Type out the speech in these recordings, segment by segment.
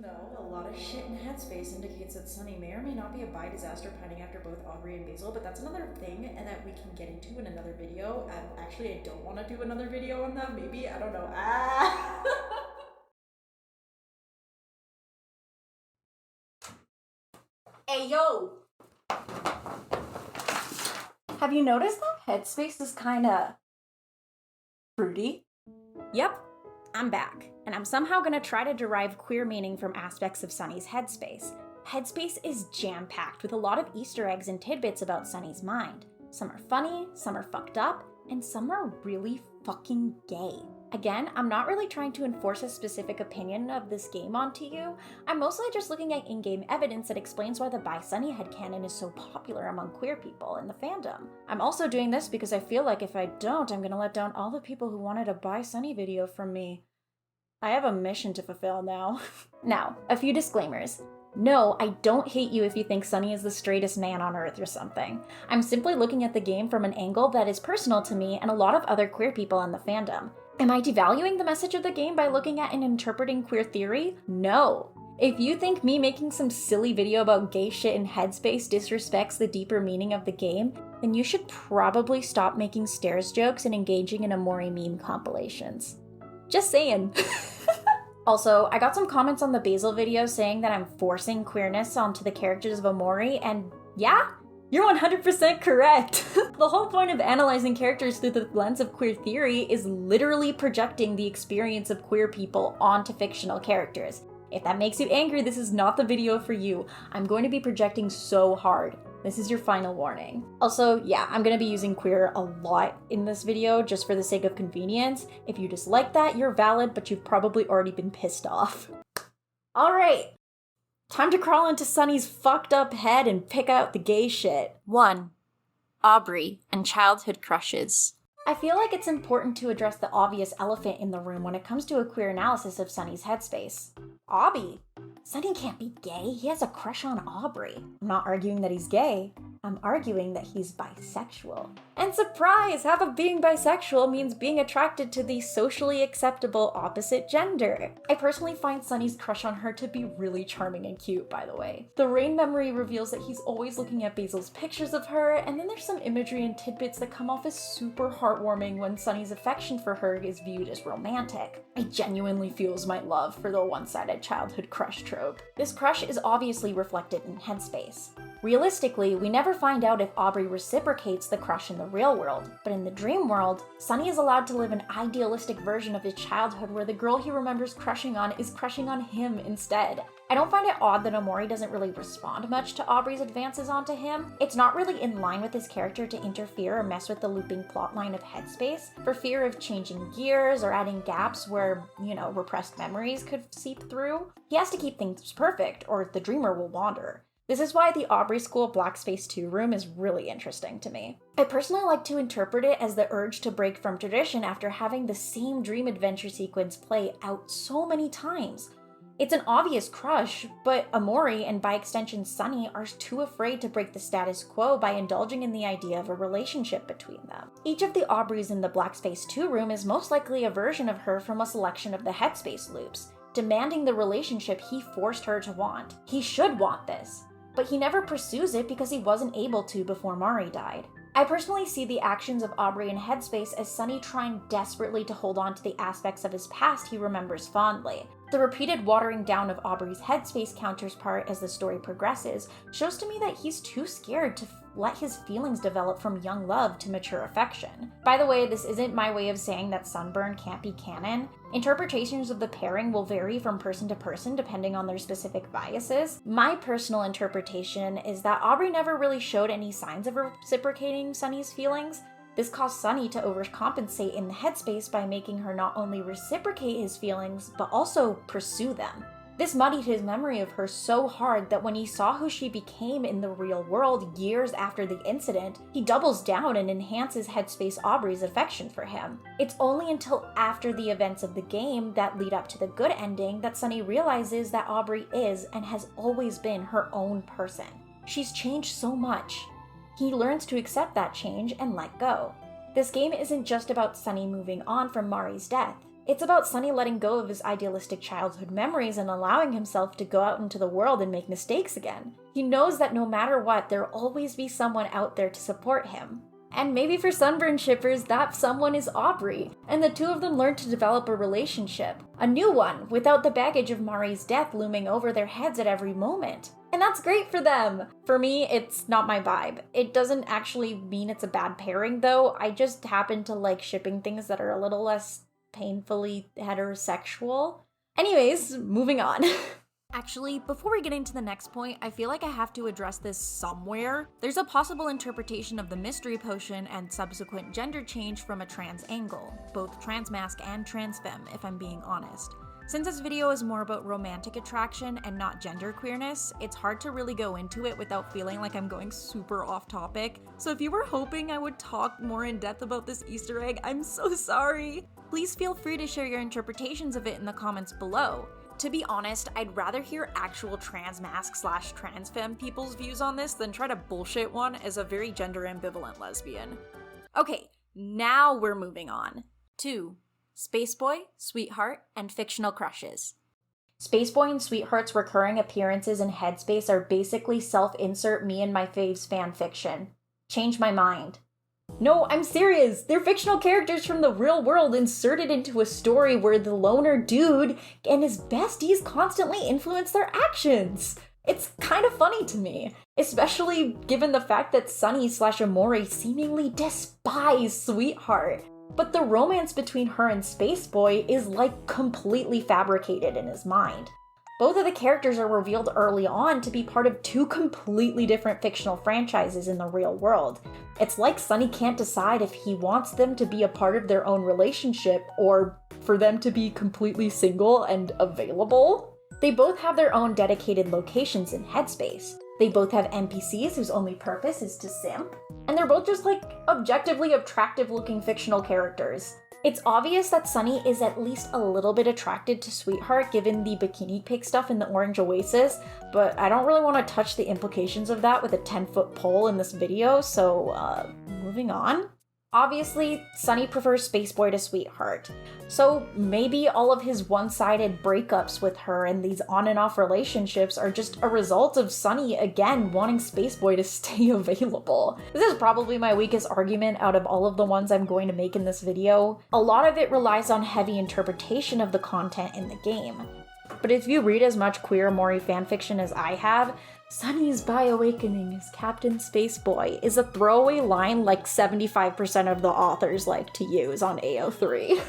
Even though a lot of shit in Headspace indicates that Sunny may or may not be a bi disaster pining after both Aubrey and Basil, but that's another thing and that we can get into in another video. Actually, I don't want to do another video on that. Maybe, I don't know. Hey, yo! Have you noticed that Headspace is kinda fruity? Yep, I'm back, and I'm somehow gonna try to derive queer meaning from aspects of Sunny's Headspace. Headspace is jam-packed with a lot of Easter eggs and tidbits about Sunny's mind. Some are funny, some are fucked up, and some are really fucking gay. Again, I'm not really trying to enforce a specific opinion of this game onto you. I'm mostly just looking at in-game evidence that explains why the Bi Sunny headcanon is so popular among queer people in the fandom. I'm also doing this because I feel like if I don't, I'm gonna let down all the people who wanted a Bi Sunny video from me. I have a mission to fulfill now. Now, a few disclaimers. No, I don't hate you if you think Sunny is the straightest man on earth or something. I'm simply looking at the game from an angle that is personal to me and a lot of other queer people in the fandom. Am I devaluing the message of the game by looking at and interpreting queer theory? No. If you think me making some silly video about gay shit in Headspace disrespects the deeper meaning of the game, then you should probably stop making stairs jokes and engaging in Omori meme compilations. Just saying. Also, I got some comments on the Basil video saying that I'm forcing queerness onto the characters of Omori, and yeah, you're 100% correct! The whole point of analyzing characters through the lens of queer theory is literally projecting the experience of queer people onto fictional characters. If that makes you angry, this is not the video for you. I'm going to be projecting so hard. This is your final warning. Also, yeah, I'm gonna be using queer a lot in this video just for the sake of convenience. If you dislike that, you're valid, but you've probably already been pissed off. Alright, time to crawl into Sunny's fucked up head and pick out the gay shit. 1. Aubrey and childhood crushes. I feel like it's important to address the obvious elephant in the room when it comes to a queer analysis of Sunny's headspace. Aubrey. Sunny can't be gay. He has a crush on Aubrey. I'm not arguing that he's gay. I'm arguing that he's bisexual. And surprise! Half of being bisexual means being attracted to the socially acceptable opposite gender. I personally find Sunny's crush on her to be really charming and cute, by the way. The rain memory reveals that he's always looking at Basil's pictures of her, and then there's some imagery and tidbits that come off as super heartwarming when Sunny's affection for her is viewed as romantic. It genuinely fuels my love for the one-sided childhood crush trope. This crush is obviously reflected in Headspace. Realistically, we never find out if Aubrey reciprocates the crush in the real world, but in the dream world, Sunny is allowed to live an idealistic version of his childhood where the girl he remembers crushing on is crushing on him instead. I don't find it odd that Omori doesn't really respond much to Aubrey's advances onto him. It's not really in line with his character to interfere or mess with the looping plotline of Headspace, for fear of changing gears or adding gaps where, repressed memories could seep through. He has to keep things perfect, or the dreamer will wander. This is why the Aubrey School Black Space 2 room is really interesting to me. I personally like to interpret it as the urge to break from tradition after having the same dream adventure sequence play out so many times. It's an obvious crush, but Omori, and by extension Sunny, are too afraid to break the status quo by indulging in the idea of a relationship between them. Each of the Aubreys in the Black Space 2 room is most likely a version of her from a selection of the Headspace loops, demanding the relationship he forced her to want. He should want this, but he never pursues it because he wasn't able to before Mari died. I personally see the actions of Aubrey in Headspace as Sunny trying desperately to hold on to the aspects of his past he remembers fondly. The repeated watering down of Aubrey's Headspace counterpart as the story progresses shows to me that he's too scared to let his feelings develop from young love to mature affection. By the way, this isn't my way of saying that Sunburn can't be canon. Interpretations of the pairing will vary from person to person depending on their specific biases. My personal interpretation is that Aubrey never really showed any signs of reciprocating Sunny's feelings. This caused Sunny to overcompensate in the Headspace by making her not only reciprocate his feelings, but also pursue them. This muddied his memory of her so hard that when he saw who she became in the real world years after the incident, he doubles down and enhances Headspace Aubrey's affection for him. It's only until after the events of the game that lead up to the good ending that Sunny realizes that Aubrey is and has always been her own person. She's changed so much. He learns to accept that change and let go. This game isn't just about Sunny moving on from Mari's death. It's about Sunny letting go of his idealistic childhood memories and allowing himself to go out into the world and make mistakes again. He knows that no matter what, there'll always be someone out there to support him. And maybe for Sunburn shippers, that someone is Aubrey, and the two of them learn to develop a relationship. A new one, without the baggage of Mari's death looming over their heads at every moment. And that's great for them! For me, it's not my vibe. It doesn't actually mean it's a bad pairing though, I just happen to like shipping things that are a little less painfully heterosexual. Anyways, moving on. Actually, before we get into the next point, I feel like I have to address this somewhere. There's a possible interpretation of the mystery potion and subsequent gender change from a trans angle, both trans mask and trans femme, if I'm being honest. Since this video is more about romantic attraction and not gender queerness, it's hard to really go into it without feeling like I'm going super off topic. So if you were hoping I would talk more in depth about this Easter egg, I'm so sorry. Please feel free to share your interpretations of it in the comments below. To be honest, I'd rather hear actual trans mask / trans femme people's views on this than try to bullshit one as a very gender ambivalent lesbian. Okay, now we're moving on to Spaceboy, Sweetheart, and fictional crushes. Spaceboy and Sweetheart's recurring appearances in Headspace are basically self-insert me and my faves fanfiction. Change my mind. No, I'm serious! They're fictional characters from the real world inserted into a story where the loner dude and his besties constantly influence their actions. It's kind of funny to me, especially given the fact that Sunny / Omori seemingly despise Sweetheart. But the romance between her and Spaceboy is like completely fabricated in his mind. Both of the characters are revealed early on to be part of two completely different fictional franchises in the real world. It's like Sunny can't decide if he wants them to be a part of their own relationship or for them to be completely single and available. They both have their own dedicated locations in Headspace. They both have NPCs whose only purpose is to simp. And they're both just like objectively attractive looking fictional characters. It's obvious that Sunny is at least a little bit attracted to Sweetheart given the bikini pic stuff in the Orange Oasis, but I don't really want to touch the implications of that with a 10-foot pole in this video, so moving on. Obviously, Sunny prefers Spaceboy to Sweetheart, so maybe all of his one-sided breakups with her and these on and off relationships are just a result of Sunny again wanting Spaceboy to stay available. This is probably my weakest argument out of all of the ones I'm going to make in this video. A lot of it relies on heavy interpretation of the content in the game. But if you read as much queer Omori fanfiction as I have, Sunny's bioawakening as Captain Spaceboy is a throwaway line like 75% of the authors like to use on AO3.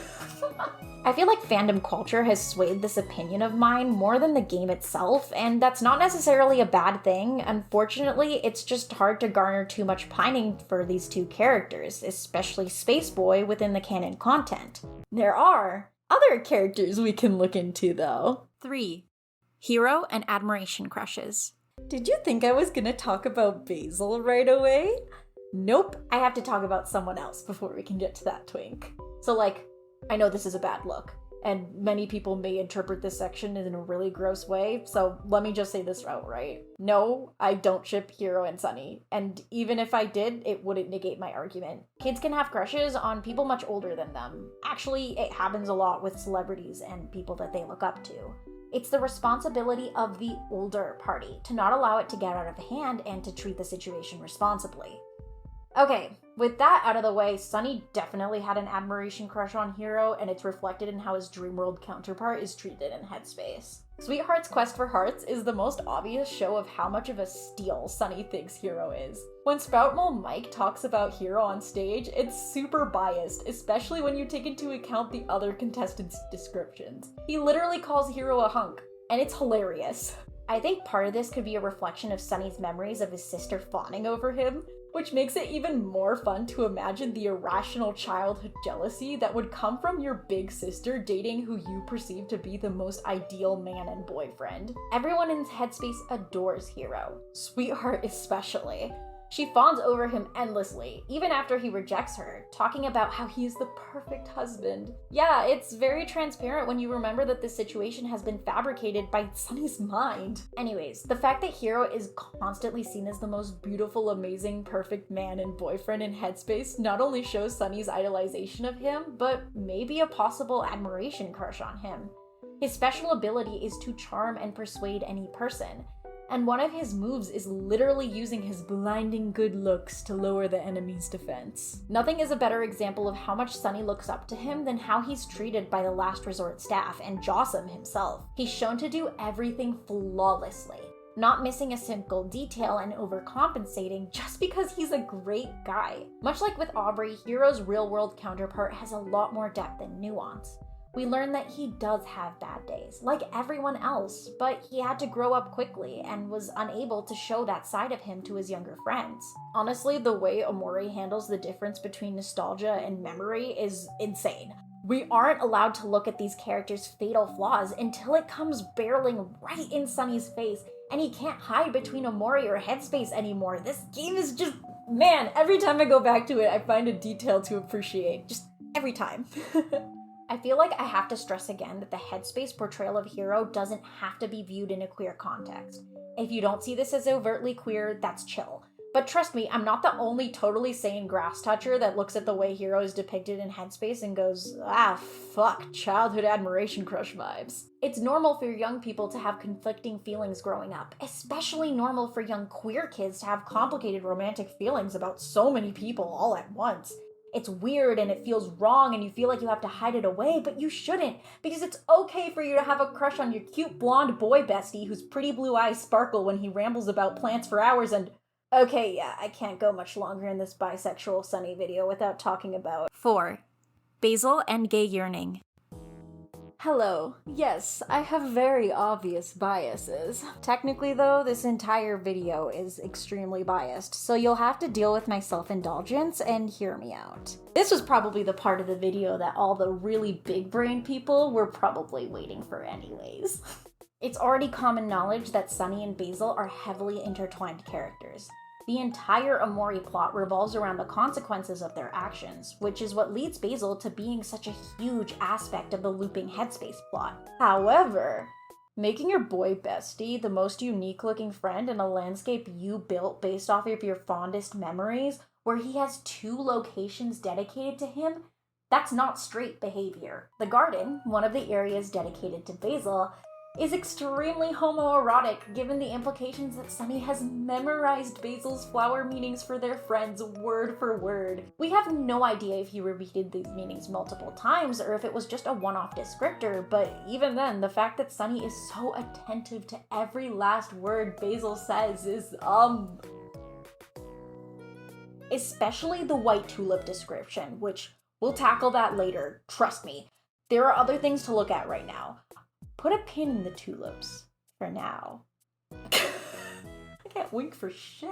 I feel like fandom culture has swayed this opinion of mine more than the game itself, and that's not necessarily a bad thing. Unfortunately, it's just hard to garner too much pining for these two characters, especially Spaceboy within the canon content. There are other characters we can look into though. 3. Hero and admiration crushes. Did you think I was gonna talk about Basil right away? Nope, I have to talk about someone else before we can get to that twink. So I know this is a bad look, and many people may interpret this section in a really gross way, so let me just say this outright. No, I don't ship Hero and Sunny, and even if I did, it wouldn't negate my argument. Kids can have crushes on people much older than them. Actually, it happens a lot with celebrities and people that they look up to. It's the responsibility of the older party to not allow it to get out of hand and to treat the situation responsibly. Okay, with that out of the way, Sunny definitely had an admiration crush on Hero, and it's reflected in how his Dreamworld counterpart is treated in Headspace. Sweetheart's Quest for Hearts is the most obvious show of how much of a steal Sunny thinks Hero is. When Sproutmole Mike talks about Hero on stage, it's super biased, especially when you take into account the other contestants' descriptions. He literally calls Hero a hunk, and it's hilarious. I think part of this could be a reflection of Sunny's memories of his sister fawning over him, which makes it even more fun to imagine the irrational childhood jealousy that would come from your big sister dating who you perceive to be the most ideal man and boyfriend. Everyone in Headspace adores Hero, Sweetheart especially. She fawns over him endlessly, even after he rejects her, talking about how he is the perfect husband. Yeah, it's very transparent when you remember that this situation has been fabricated by Sunny's mind. Anyways, the fact that Hiro is constantly seen as the most beautiful, amazing, perfect man and boyfriend in Headspace not only shows Sunny's idolization of him, but maybe a possible admiration crush on him. His special ability is to charm and persuade any person, and one of his moves is literally using his blinding good looks to lower the enemy's defense. Nothing is a better example of how much Sunny looks up to him than how he's treated by the Last Resort staff and Jossam himself. He's shown to do everything flawlessly, not missing a single detail and overcompensating just because he's a great guy. Much like with Aubrey, Hiro's real-world counterpart has a lot more depth and nuance. We learn that he does have bad days, like everyone else, but he had to grow up quickly and was unable to show that side of him to his younger friends. Honestly, the way Omori handles the difference between nostalgia and memory is insane. We aren't allowed to look at these characters' fatal flaws until it comes barreling right in Sunny's face, and he can't hide between Omori or Headspace anymore. This game is just, man, every time I go back to it, I find a detail to appreciate. Just every time. I feel like I have to stress again that the Headspace portrayal of Hiro doesn't have to be viewed in a queer context. If you don't see this as overtly queer, that's chill. But trust me, I'm not the only totally sane grass toucher that looks at the way Hiro is depicted in Headspace and goes, ah, fuck, childhood admiration crush vibes. It's normal for young people to have conflicting feelings growing up, especially normal for young queer kids to have complicated romantic feelings about so many people all at once. It's weird and it feels wrong and you feel like you have to hide it away, but you shouldn't, because it's okay for you to have a crush on your cute blonde boy bestie whose pretty blue eyes sparkle when he rambles about plants for hours and... Okay, yeah, I can't go much longer in this bisexual Sunny video without talking about... 4. Basil and gay yearning. Hello. Yes, I have very obvious biases. Technically though, this entire video is extremely biased, so you'll have to deal with my self-indulgence and hear me out. This was probably the part of the video that all the really big-brain people were probably waiting for anyways. It's already common knowledge that Sunny and Basil are heavily intertwined characters. The entire Omori plot revolves around the consequences of their actions, which is what leads Basil to being such a huge aspect of the looping Headspace plot. However, making your boy bestie the most unique-looking friend in a landscape you built based off of your fondest memories, where he has 2 locations dedicated to him, that's not straight behavior. The garden, one of the areas dedicated to Basil, is extremely homoerotic given the implications that Sunny has memorized Basil's flower meanings for their friends word for word. We have no idea if he repeated these meanings multiple times or if it was just a one-off descriptor, but even then, the fact that Sunny is so attentive to every last word Basil says is, especially the white tulip description, which we'll tackle that later, trust me. There are other things to look at right now. Put a pin in the tulips, for now. I can't wink for shit.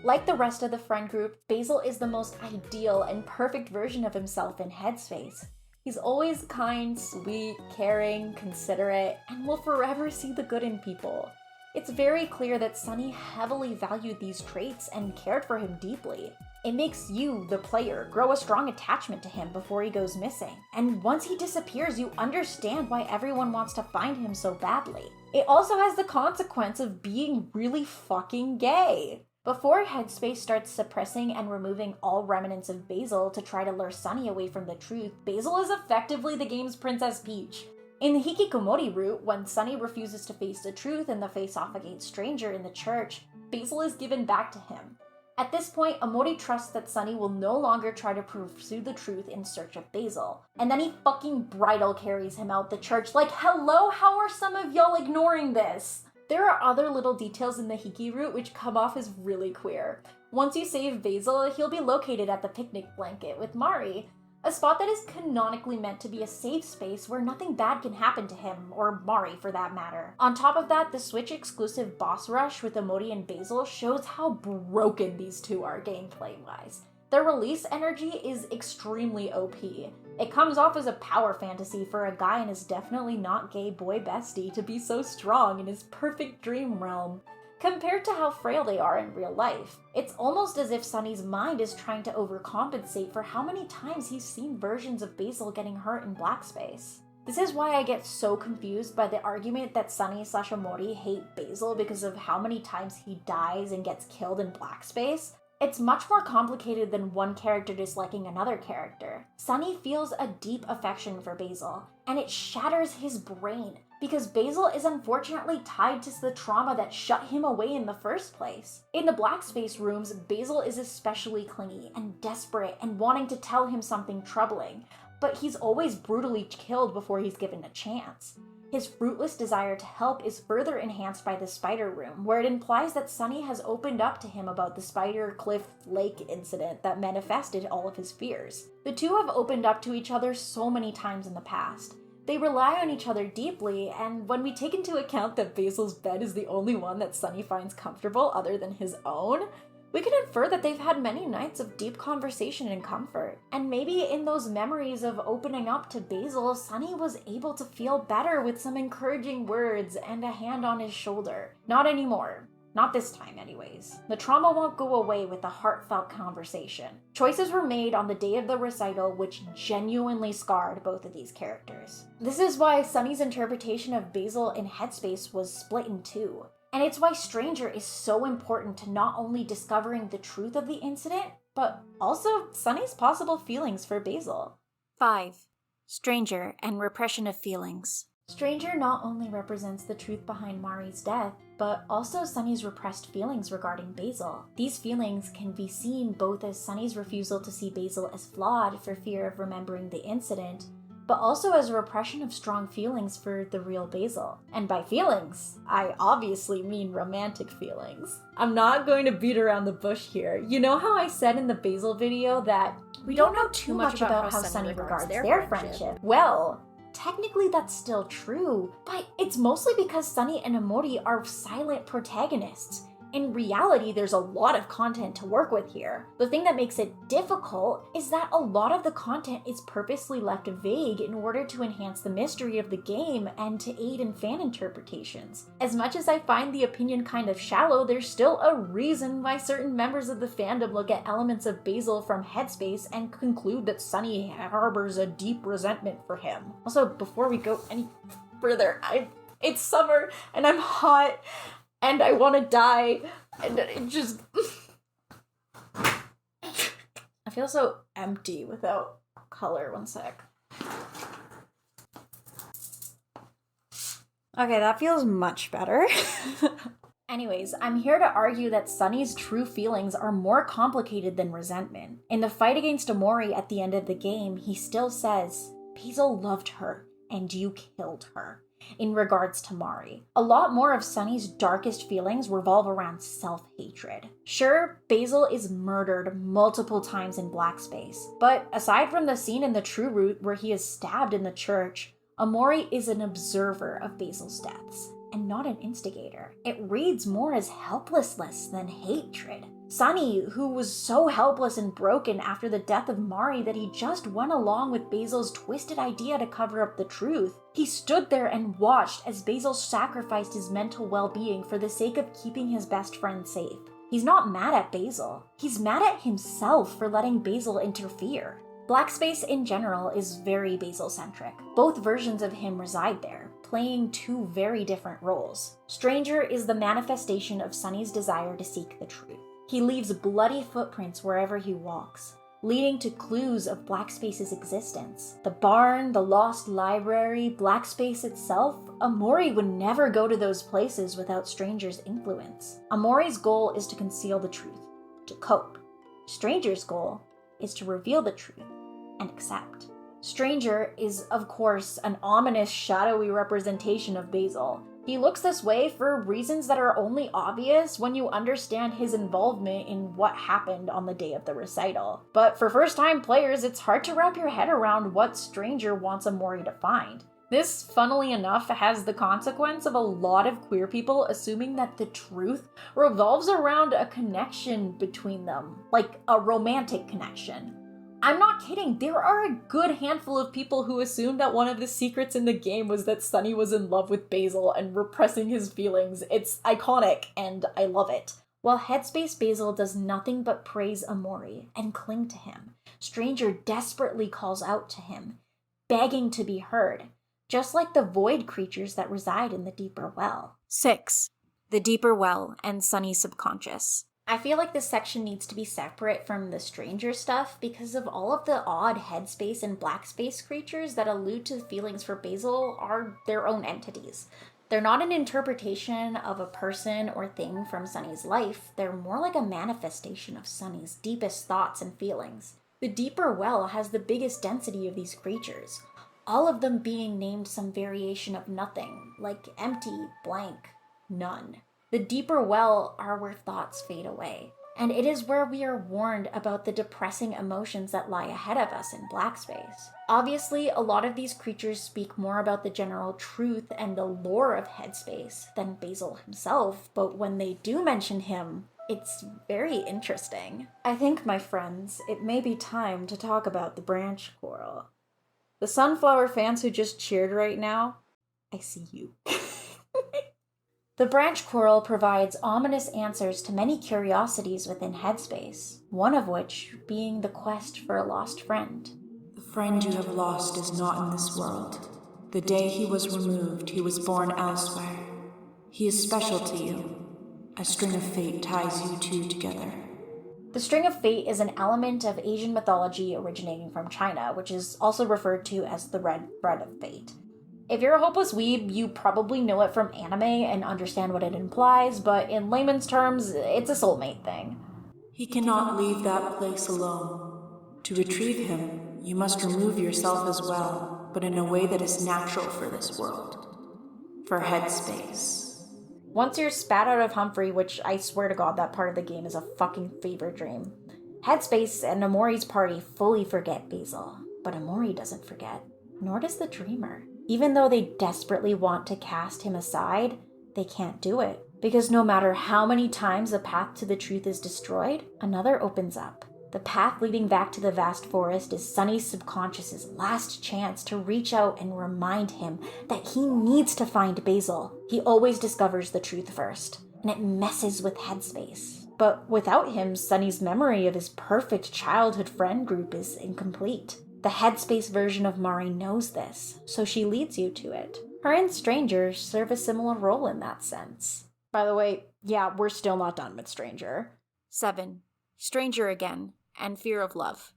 Like the rest of the friend group, Basil is the most ideal and perfect version of himself in Headspace. He's always kind, sweet, caring, considerate, and will forever see the good in people. It's very clear that Sunny heavily valued these traits and cared for him deeply. It makes you, the player, grow a strong attachment to him before he goes missing. And once he disappears, you understand why everyone wants to find him so badly. It also has the consequence of being really fucking gay. Before Headspace starts suppressing and removing all remnants of Basil to try to lure Sunny away from the truth, Basil is effectively the game's Princess Peach. In the Hikikomori route, when Sunny refuses to face the truth in the face-off against Stranger in the church, Basil is given back to him. At this point, Omori trusts that Sunny will no longer try to pursue the truth in search of Basil. And then he fucking bridal carries him out the church like, hello, how are some of y'all ignoring this? There are other little details in the Hiki route which come off as really queer. Once you save Basil, he'll be located at the picnic blanket with Mari, a spot that is canonically meant to be a safe space where nothing bad can happen to him, or Mari for that matter. On top of that, the Switch exclusive boss rush with Omori and Basil shows how broken these two are gameplay-wise. Their release energy is extremely OP. It comes off as a power fantasy for a guy in his definitely not gay boy bestie to be so strong in his perfect dream realm. compared to how frail they are in real life. It's almost as if Sunny's mind is trying to overcompensate for how many times he's seen versions of Basil getting hurt in Blackspace. This is why I get so confused by the argument that Sunny/Omori hate Basil because of how many times he dies and gets killed in Blackspace. It's much more complicated than one character disliking another character. Sunny feels a deep affection for Basil, and it shatters his brain because Basil is unfortunately tied to the trauma that shut him away in the first place. In the Blackspace rooms, Basil is especially clingy and desperate and wanting to tell him something troubling, but he's always brutally killed before he's given a chance. His fruitless desire to help is further enhanced by the spider room, where it implies that Sunny has opened up to him about the Spider Cliff Lake incident that manifested all of his fears. The two have opened up to each other so many times in the past. They rely on each other deeply, and when we take into account that Basil's bed is the only one that Sunny finds comfortable other than his own, we can infer that they've had many nights of deep conversation and comfort. And maybe in those memories of opening up to Basil, Sunny was able to feel better with some encouraging words and a hand on his shoulder. Not anymore. Not this time, anyways. The trauma won't go away with the heartfelt conversation. Choices were made on the day of the recital which genuinely scarred both of these characters. This is why Sunny's interpretation of Basil in Headspace was split in two. And it's why Stranger is so important to not only discovering the truth of the incident, but also Sunny's possible feelings for Basil. 5. Stranger and repression of feelings. Stranger not only represents the truth behind Mari's death, but also Sunny's repressed feelings regarding Basil. These feelings can be seen both as Sunny's refusal to see Basil as flawed for fear of remembering the incident, but also as a repression of strong feelings for the real Basil. And by feelings, I obviously mean romantic feelings. I'm not going to beat around the bush here. You know how I said in the Basil video that we don't know too much about how Sunny regards their friendship? Well, technically that's still true, but it's mostly because Sunny and Omori are silent protagonists. In reality, there's a lot of content to work with here. The thing that makes it difficult is that a lot of the content is purposely left vague in order to enhance the mystery of the game and to aid in fan interpretations. As much as I find the opinion kind of shallow, there's still a reason why certain members of the fandom look at elements of Basil from Headspace and conclude that Sunny harbors a deep resentment for him. Also, before we go any further, it's summer and I'm hot. And I want to die, and it just... I feel so empty without color. One sec. Okay, that feels much better. Anyways, I'm here to argue that Sunny's true feelings are more complicated than resentment. In the fight against Omori at the end of the game, he still says, Basil loved her, and you killed her. In regards to Mari, a lot more of Sunny's darkest feelings revolve around self-hatred. Sure, Basil is murdered multiple times in Blackspace, but aside from the scene in the True Root where he is stabbed in the church, Omori is an observer of Basil's deaths, and not an instigator. It reads more as helplessness than hatred. Sunny, who was so helpless and broken after the death of Mari that he just went along with Basil's twisted idea to cover up the truth. He stood there and watched as Basil sacrificed his mental well-being for the sake of keeping his best friend safe. He's not mad at Basil. He's mad at himself for letting Basil interfere. Blackspace in general is very Basil-centric. Both versions of him reside there, playing two very different roles. Stranger is the manifestation of Sunny's desire to seek the truth. He leaves bloody footprints wherever he walks, leading to clues of Blackspace's existence. The barn, the lost library, Blackspace itself, Omori would never go to those places without Stranger's influence. Omori's goal is to conceal the truth, to cope. Stranger's goal is to reveal the truth and accept. Stranger is, of course, an ominous, shadowy representation of Basil. He looks this way for reasons that are only obvious when you understand his involvement in what happened on the day of the recital. But for first-time players, it's hard to wrap your head around what Stranger wants Omori to find. This, funnily enough, has the consequence of a lot of queer people assuming that the truth revolves around a connection between them, like a romantic connection. I'm not kidding, there are a good handful of people who assumed that one of the secrets in the game was that Sunny was in love with Basil and repressing his feelings. It's iconic, and I love it. While Headspace Basil does nothing but praise Omori and cling to him, Stranger desperately calls out to him, begging to be heard, just like the void creatures that reside in the deeper well. 6. The Deeper Well and Sunny's Subconscious. I feel like this section needs to be separate from the Stranger stuff because of all of the odd headspace and black space creatures that allude to feelings for Basil are their own entities. They're not an interpretation of a person or thing from Sunny's life, they're more like a manifestation of Sunny's deepest thoughts and feelings. The Deeper Well has the biggest density of these creatures, all of them being named some variation of nothing, like empty, blank, none. The Deeper Well are where thoughts fade away, and it is where we are warned about the depressing emotions that lie ahead of us in black space. Obviously, a lot of these creatures speak more about the general truth and the lore of Headspace than Basil himself, but when they do mention him, it's very interesting. I think, my friends, it may be time to talk about the branch coral. The Sunflower fans who just cheered right now, I see you. The branch coral provides ominous answers to many curiosities within Headspace, one of which being the quest for a lost friend. The friend you have lost is not in this world. The day he was removed, he was born elsewhere. He is special to you. A string of fate ties you two together. The string of fate is an element of Asian mythology originating from China, which is also referred to as the red thread of fate. If you're a hopeless weeb, you probably know it from anime and understand what it implies, but in layman's terms, it's a soulmate thing. He cannot leave that place alone. To retrieve him, you must remove yourself as well, but in a way that is natural for this world. For Headspace. Once you're spat out of Humphrey, which I swear to God that part of the game is a fucking fever dream, Headspace and Omori's party fully forget Basil, but Omori doesn't forget, nor does the dreamer. Even though they desperately want to cast him aside, they can't do it. Because no matter how many times the path to the truth is destroyed, another opens up. The path leading back to the vast forest is Sunny's subconscious's last chance to reach out and remind him that he needs to find Basil. He always discovers the truth first, and it messes with Headspace. But without him, Sunny's memory of his perfect childhood friend group is incomplete. The Headspace version of Mari knows this, so she leads you to it. Her and Stranger serve a similar role in that sense. By the way, yeah, we're still not done with Stranger. 7. Stranger Again and Fear of Love.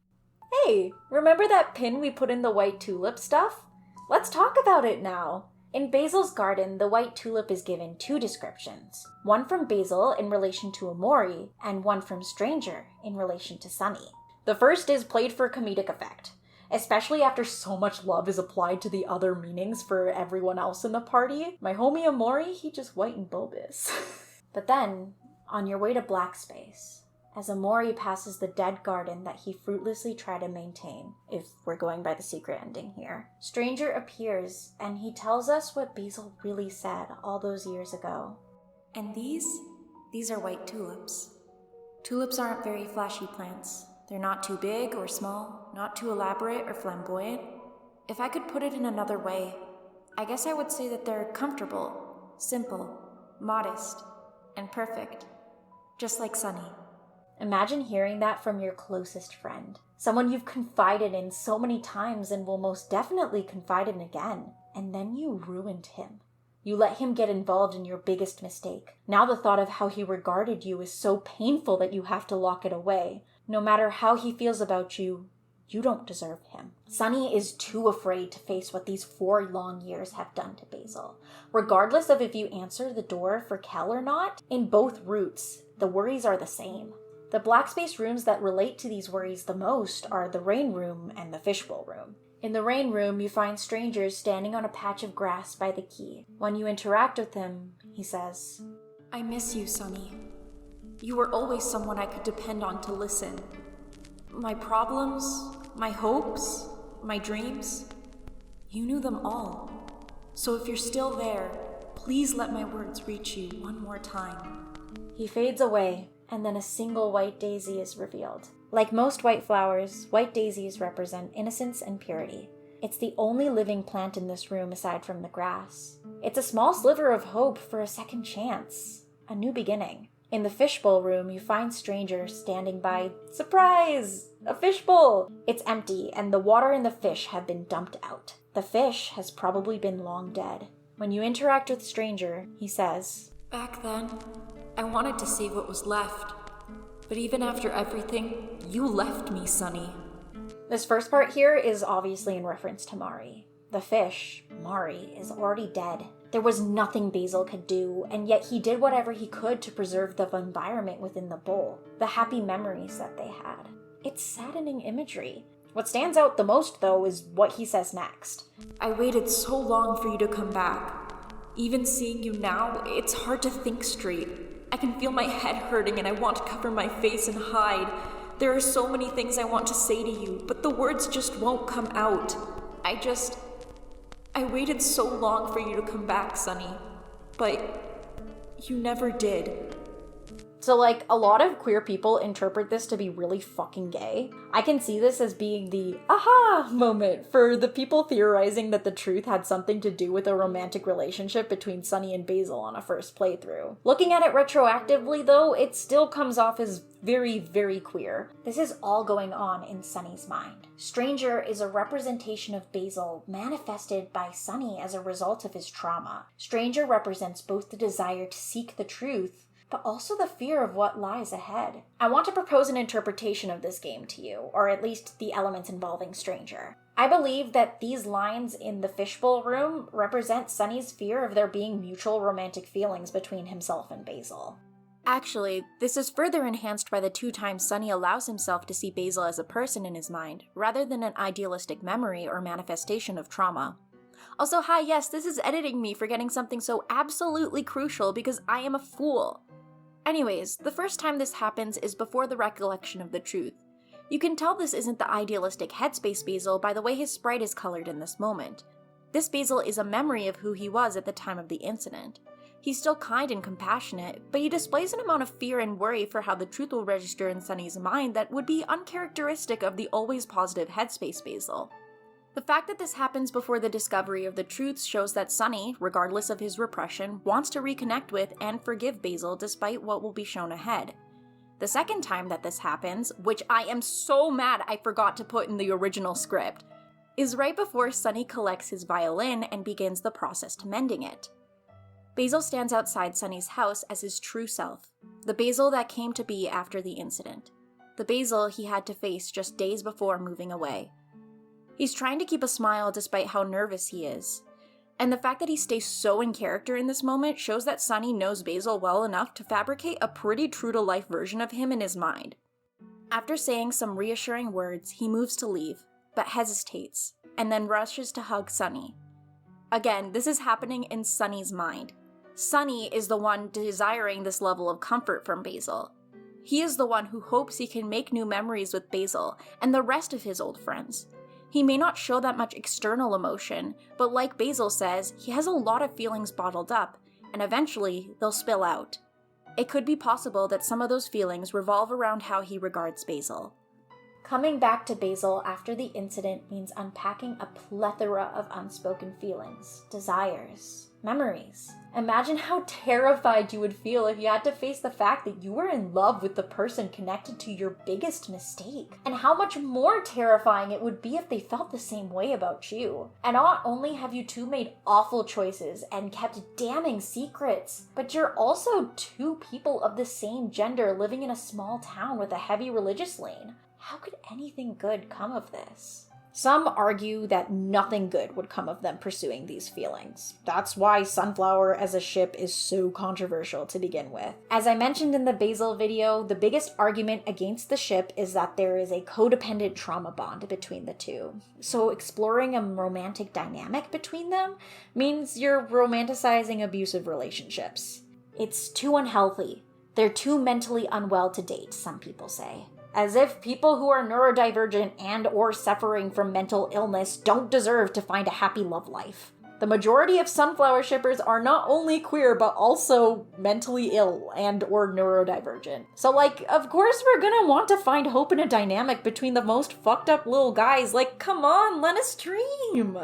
Hey, remember that pin we put in the white tulip stuff? Let's talk about it now. In Basil's garden, the white tulip is given 2 descriptions. One from Basil in relation to Omori, and one from Stranger in relation to Sunny. The first is played for comedic effect, especially after so much love is applied to the other meanings for everyone else in the party. My homie Omori, he just white and bulbous. But then, on your way to black space, as Omori passes the dead garden that he fruitlessly tried to maintain, if we're going by the secret ending here, Stranger appears and he tells us what Basil really said all those years ago. And these are white tulips. Tulips aren't very flashy plants. They're not too big or small, not too elaborate or flamboyant. If I could put it in another way, I guess I would say that they're comfortable, simple, modest, and perfect. Just like Sunny. Imagine hearing that from your closest friend. Someone you've confided in so many times and will most definitely confide in again. And then you ruined him. You let him get involved in your biggest mistake. Now the thought of how he regarded you is so painful that you have to lock it away. No matter how he feels about you, you don't deserve him. Sunny is too afraid to face what these 4 long years have done to Basil. Regardless of if you answer the door for Kel or not, in both routes, the worries are the same. The black space rooms that relate to these worries the most are the rain room and the fishbowl room. In the rain room, you find Strangers standing on a patch of grass by the quay. When you interact with him, he says, I miss you, Sunny. You were always someone I could depend on to listen. My problems, my hopes, my dreams, you knew them all. So if you're still there, please let my words reach you one more time. He fades away, and then a single white daisy is revealed. Like most white flowers, white daisies represent innocence and purity. It's the only living plant in this room aside from the grass. It's a small sliver of hope for a second chance, a new beginning. In the fishbowl room, you find Stranger standing by, surprise, a fishbowl! It's empty, and the water and the fish have been dumped out. The fish has probably been long dead. When you interact with Stranger, he says, "Back then, I wanted to save what was left. But even after everything, you left me, Sunny." This first part here is obviously in reference to Mari. The fish, Mari, is already dead. There was nothing Basil could do, and yet he did whatever he could to preserve the environment within the bowl, the happy memories that they had. It's saddening imagery. What stands out the most, though, is what he says next. "I waited so long for you to come back. Even seeing you now, it's hard to think straight. I can feel my head hurting and I want to cover my face and hide. There are so many things I want to say to you, but the words just won't come out. I waited so long for you to come back, Sunny, but you never did." So, like, a lot of queer people interpret this to be really fucking gay. I can see this as being the aha moment for the people theorizing that the truth had something to do with a romantic relationship between Sunny and Basil on a first playthrough. Looking at it retroactively, though, it still comes off as very, very queer. This is all going on in Sunny's mind. Stranger is a representation of Basil manifested by Sunny as a result of his trauma. Stranger represents both the desire to seek the truth, but also the fear of what lies ahead. I want to propose an interpretation of this game to you, or at least the elements involving Stranger. I believe that these lines in the fishbowl room represent Sunny's fear of there being mutual romantic feelings between himself and Basil. Actually, this is further enhanced by the 2 times Sunny allows himself to see Basil as a person in his mind, rather than an idealistic memory or manifestation of trauma. Also, hi, yes, this is editing me forgetting something so absolutely crucial because I am a fool. Anyways, the first time this happens is before the recollection of the truth. You can tell this isn't the idealistic Headspace Basil by the way his sprite is colored in this moment. This Basil is a memory of who he was at the time of the incident. He's still kind and compassionate, but he displays an amount of fear and worry for how the truth will register in Sunny's mind that would be uncharacteristic of the always positive Headspace Basil. The fact that this happens before the discovery of the truth shows that Sunny, regardless of his repression, wants to reconnect with and forgive Basil despite what will be shown ahead. The second time that this happens, which I am so mad I forgot to put in the original script, is right before Sunny collects his violin and begins the process to mending it. Basil stands outside Sunny's house as his true self, the Basil that came to be after the incident, the Basil he had to face just days before moving away. He's trying to keep a smile despite how nervous he is. And the fact that he stays so in character in this moment shows that Sunny knows Basil well enough to fabricate a pretty true-to-life version of him in his mind. After saying some reassuring words, he moves to leave, but hesitates, and then rushes to hug Sunny. Again, this is happening in Sunny's mind. Sunny is the one desiring this level of comfort from Basil. He is the one who hopes he can make new memories with Basil and the rest of his old friends. He may not show that much external emotion, but like Basil says, he has a lot of feelings bottled up, and eventually they'll spill out. It could be possible that some of those feelings revolve around how he regards Basil. Coming back to Basil after the incident means unpacking a plethora of unspoken feelings, desires, memories. Imagine how terrified you would feel if you had to face the fact that you were in love with the person connected to your biggest mistake, and how much more terrifying it would be if they felt the same way about you. And not only have you two made awful choices and kept damning secrets, but you're also 2 people of the same gender living in a small town with a heavy religious lean. How could anything good come of this? Some argue that nothing good would come of them pursuing these feelings. That's why Sunflower as a ship is so controversial to begin with. As I mentioned in the Basil video, the biggest argument against the ship is that there is a codependent trauma bond between the two. So exploring a romantic dynamic between them means you're romanticizing abusive relationships. It's too unhealthy. They're too mentally unwell to date, some people say. As if people who are neurodivergent and or suffering from mental illness don't deserve to find a happy love life. The majority of sunflower shippers are not only queer, but also mentally ill and or neurodivergent. So like, of course we're gonna want to find hope in a dynamic between the most fucked up little guys. Like, come on, let us dream!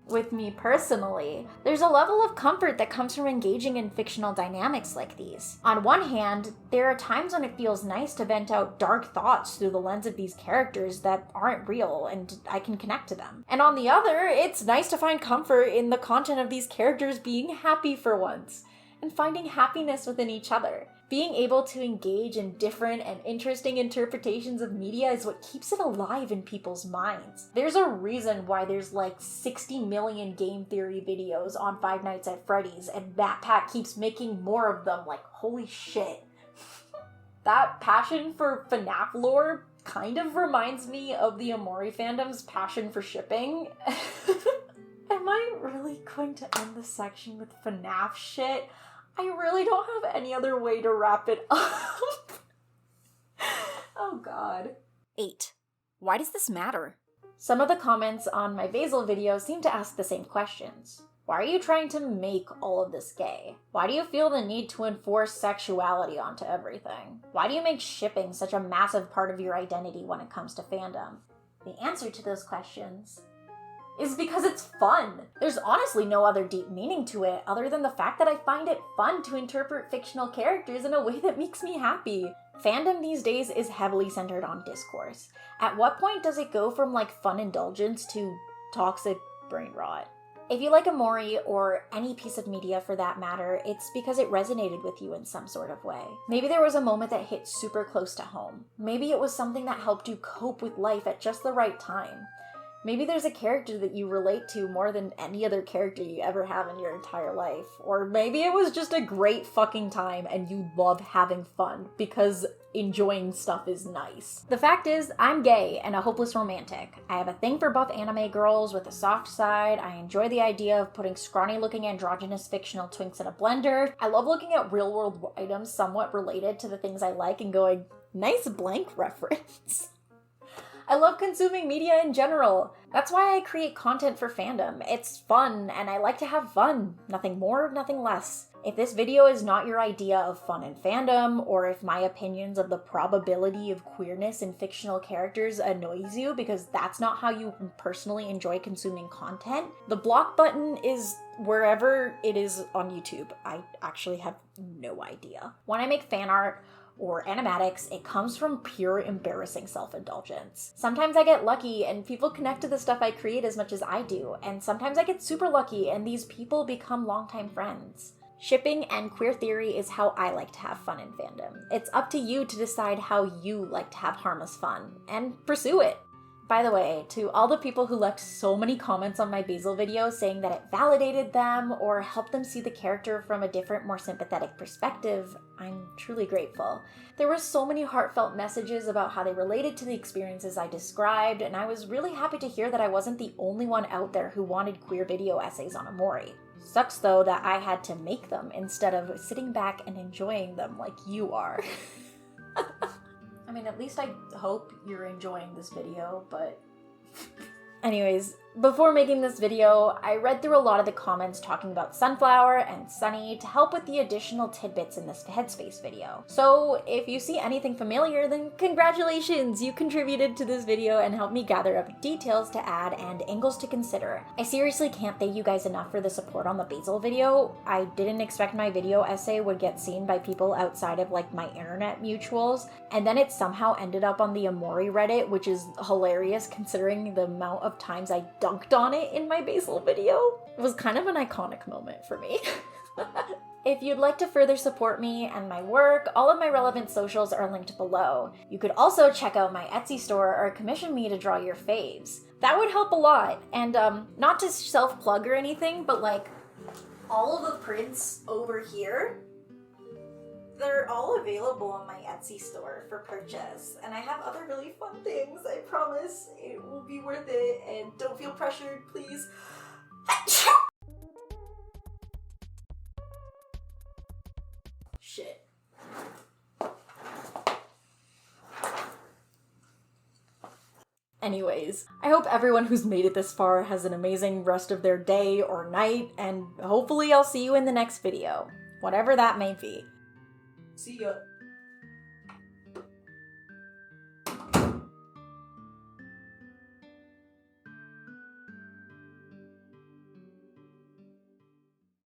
With me personally, there's a level of comfort that comes from engaging in fictional dynamics like these. On one hand, there are times when it feels nice to vent out dark thoughts through the lens of these characters that aren't real and I can connect to them. And on the other, it's nice to find comfort in the content of these characters being happy for once and finding happiness within each other. Being able to engage in different and interesting interpretations of media is what keeps it alive in people's minds. There's a reason why there's like 60 million game theory videos on Five Nights at Freddy's, and MatPat keeps making more of them. Like, holy shit. That passion for FNAF lore kind of reminds me of the Omori fandom's passion for shipping. Am I really going to end this section with FNAF shit? I really don't have any other way to wrap it up. Oh god. 8. Why does this matter? Some of the comments on my Basil video seem to ask the same questions. Why are you trying to make all of this gay? Why do you feel the need to enforce sexuality onto everything? Why do you make shipping such a massive part of your identity when it comes to fandom? The answer to those questions is because it's fun. There's honestly no other deep meaning to it other than the fact that I find it fun to interpret fictional characters in a way that makes me happy. Fandom these days is heavily centered on discourse. At what point does it go from like fun indulgence to toxic brain rot? If you like Omori, or any piece of media for that matter, it's because it resonated with you in some sort of way. Maybe there was a moment that hit super close to home. Maybe it was something that helped you cope with life at just the right time. Maybe there's a character that you relate to more than any other character you ever have in your entire life. Or maybe it was just a great fucking time and you love having fun because enjoying stuff is nice. The fact is, I'm gay and a hopeless romantic. I have a thing for buff anime girls with a soft side. I enjoy the idea of putting scrawny-looking androgynous fictional twinks in a blender. I love looking at real-world items somewhat related to the things I like and going, nice blank reference. I love consuming media in general. That's why I create content for fandom. It's fun, and I like to have fun. Nothing more, nothing less. If this video is not your idea of fun and fandom, or if my opinions of the probability of queerness in fictional characters annoys you because that's not how you personally enjoy consuming content, the block button is wherever it is on YouTube. I actually have no idea. When I make fan art, or animatics, it comes from pure embarrassing self-indulgence. Sometimes I get lucky and people connect to the stuff I create as much as I do, and sometimes I get super lucky and these people become longtime friends. Shipping and queer theory is how I like to have fun in fandom. It's up to you to decide how you like to have harmless fun, and pursue it. By the way, to all the people who left so many comments on my Basil video saying that it validated them or helped them see the character from a different, more sympathetic perspective, I'm truly grateful. There were so many heartfelt messages about how they related to the experiences I described, and I was really happy to hear that I wasn't the only one out there who wanted queer video essays on Omori. Sucks though that I had to make them instead of sitting back and enjoying them like you are. I mean, at least I hope you're enjoying this video, but... Anyways, before making this video, I read through a lot of the comments talking about Sunflower and Sunny to help with the additional tidbits in this Headspace video. So if you see anything familiar, then congratulations! You contributed to this video and helped me gather up details to add and angles to consider. I seriously can't thank you guys enough for the support on the Basil video. I didn't expect my video essay would get seen by people outside of like my internet mutuals, and then it somehow ended up on the Omori Reddit, which is hilarious considering the amount of times I dunked on it in my Basil video. It was kind of an iconic moment for me. If you'd like to further support me and my work, all of my relevant socials are linked below. You could also check out my Etsy store or commission me to draw your faves. That would help a lot. And not to self-plug or anything, but like all of the prints over here, they're all available on my Etsy store for purchase, and I have other really fun things. I promise it will be worth it, and don't feel pressured, please. Shit. Anyways, I hope everyone who's made it this far has an amazing rest of their day or night, and hopefully I'll see you in the next video, whatever that may be. See ya.